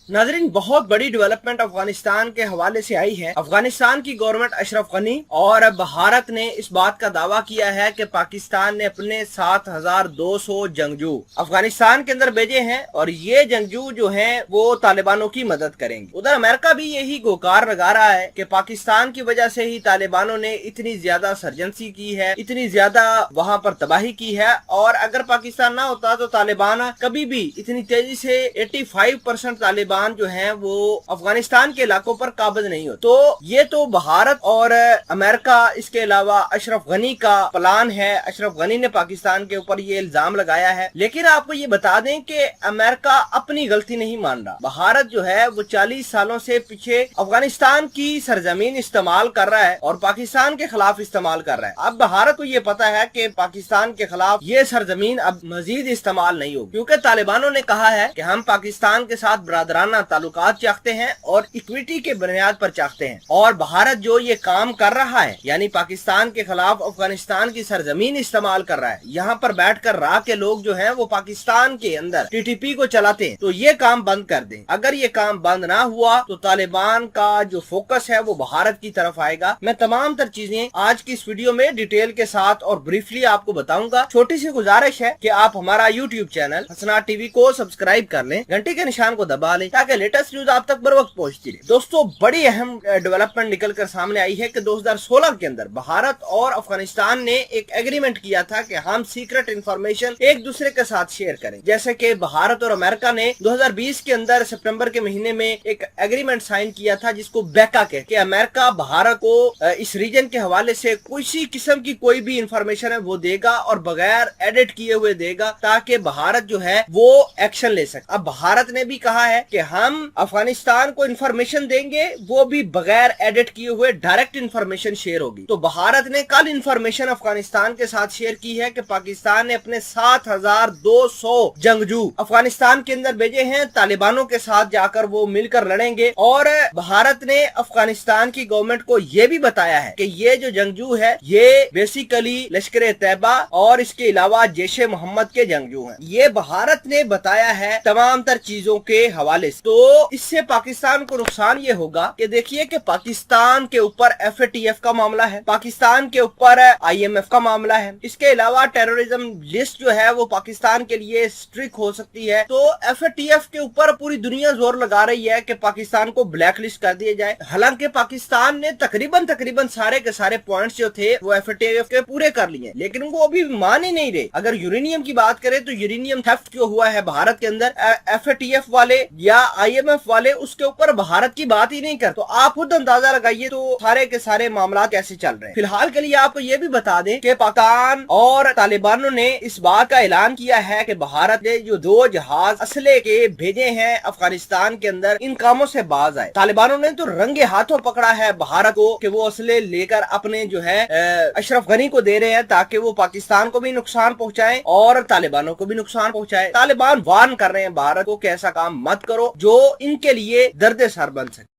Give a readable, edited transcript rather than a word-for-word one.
नाज़रीन, बहुत बड़ी डेवलपमेंट अफगानिस्तान के हवाले से आई है। अफगानिस्तान की गवर्नमेंट अशरफ गनी और भारत ने इस बात का दावा किया है कि पाकिस्तान ने अपने 7,200 जंगजू अफगानिस्तान के अंदर भेजे हैं और ये जंगजू जो हैं वो तालिबानों की मदद करेंगे। उधर अमेरिका भी यही गोकार लगा रहा है कि पाकिस्तान की वजह से ही तालिबानों ने इतनी ज्यादा सर्जनसी की है, इतनी ज्यादा वहाँ पर तबाही की है, और अगर पाकिस्तान ना होता तो तालिबान कभी भी इतनी तेजी से 85% तालिबान जो हैं वो अफगानिस्तान के इलाकों पर काबिज नहीं हो। तो ये तो भारत और अमेरिका, इसके अलावा अशरफ गनी का प्लान है। अशरफ गनी ने पाकिस्तान के ऊपर ये इल्जाम लगाया है, लेकिन आपको ये बता दें कि अमेरिका अपनी गलती नहीं मान रहा। भारत जो है वो 40 सालों से पीछे अफगानिस्तान की सरजमीन इस्तेमाल कर रहा है और पाकिस्तान के खिलाफ इस्तेमाल कर रहा है। अब भारत को ये पता है कि पाकिस्तान के खिलाफ ये सरजमीन अब मजीद इस्तेमाल नहीं होगी, क्योंकि तालिबानों ने कहा है कि हम पाकिस्तान के साथ बरादराना ताल्लुकात चाहते हैं और इक्विटी के बुनियाद पर चाहते हैं। और भारत जो ये काम कर रहा है, यानी पाकिस्तान के खिलाफ अफगानिस्तान की सरजमीन इस्तेमाल कर रहा है, यहाँ पर बैठकर राह के लोग जो हैं वो पाकिस्तान के अंदर टीटीपी को चलाते हैं, तो ये काम बंद कर दें। अगर ये काम बंद ना हुआ तो तालिबान का जो फोकस है वो भारत की तरफ आएगा। मैं तमाम तर चीजें आज की इस वीडियो में डिटेल के साथ और ब्रीफली आपको बताऊंगा। छोटी सी गुजारिश है कि आप हमारा यूट्यूब चैनल हसनाट टीवी को सब्सक्राइब कर लें, घंटी के निशान को दबा लें ताकि लेटेस्ट न्यूज आप तक बर वक्त पहुंचती रहे। दोस्तों, बड़ी अहम डेवलपमेंट निकल कर सामने आई है कि 2016 के अंदर भारत और अफगानिस्तान ने एक एग्रीमेंट किया था कि हम सीक्रेट इंफॉर्मेशन एक दूसरे के साथ शेयर करें। जैसे कि भारत और अमेरिका ने 2020 के अंदर सितंबर के महीने में एक एग्रीमेंट साइन किया था जिसको बेका कहते हैं, कि अमेरिका भारत को इस रीजन के हवाले से किसी किस्म की कोई भी इंफॉर्मेशन है वो देगा और बगैर एडिट किए हुए देगा, ताकि भारत जो है वो एक्शन ले सके। अब भारत ने भी कहा है कि हम अफगानिस्तान को इंफॉर्मेशन देंगे, वो भी बगैर एडिट किए हुए डायरेक्ट इंफॉर्मेशन शेयर होगी। तो भारत ने कल इंफॉर्मेशन अफगानिस्तान के साथ शेयर की है कि पाकिस्तान ने अपने 7,200 जंगजू अफगानिस्तान के अंदर भेजे हैं। तालिबानों के साथ जाकर वो मिलकर लड़ेंगे। और भारत ने अफगानिस्तान की गवर्नमेंट को ये भी बताया है कि ये जो जंगजू है ये बेसिकली लश्कर तैयबा और इसके अलावा जैशे मोहम्मद के जंगजू हैं। ये भारत ने बताया है तमाम तर चीजों के हवाले से। तो इससे पाकिस्तान को नुकसान ये होगा कि देखिए कि पाकिस्तान के ऊपर FATF का मामला है, पाकिस्तान के ऊपर IMF का मामला है, इसके अलावा टेररिज्म लिस्ट जो है वो पाकिस्तान के लिए स्ट्रिक्ट हो सकती है। तो FATF के ऊपर पूरी दुनिया जोर लगा रही है कि पाकिस्तान को ब्लैक लिस्ट कर दिया जाए। हालांकि पाकिस्तान ने तकरीबन सारे के सारे पॉइंट्स जो थे वो FATF के पूरे कर लिए, लेकिन वो अभी मान ही नहीं रहे। अगर यूरेनियम की बात करें तो यूरेनियम थेफ्ट जो हुआ है भारत के अंदर, FATF वाले या IMF वाले उसके ऊपर भारत की बात ही नहीं कर। तो आप खुद अंदाजा लगाइए तो सारे के सारे मामला कैसे चल रहे हैं। फिलहाल के लिए आपको ये भी बता दें कि पाकिस्तान और तालिबानों ने इस बात का ऐलान किया है कि भारत ने जो 2 जहाज असले के भेजे हैं अफगानिस्तान के अंदर, इन कामों से बाज आए। तालिबानों ने तो रंगे हाथों पकड़ा है भारत को कि वो असले लेकर अपने जो है अशरफ गनी को दे रहे हैं, ताकि वो पाकिस्तान को भी नुकसान पहुंचाए और तालिबानों को भी नुकसान पहुंचाए। तालिबान वार्न कर रहे हैं भारत को कि ऐसा काम मत करो जो इनके लिए दर्द सर बन सके।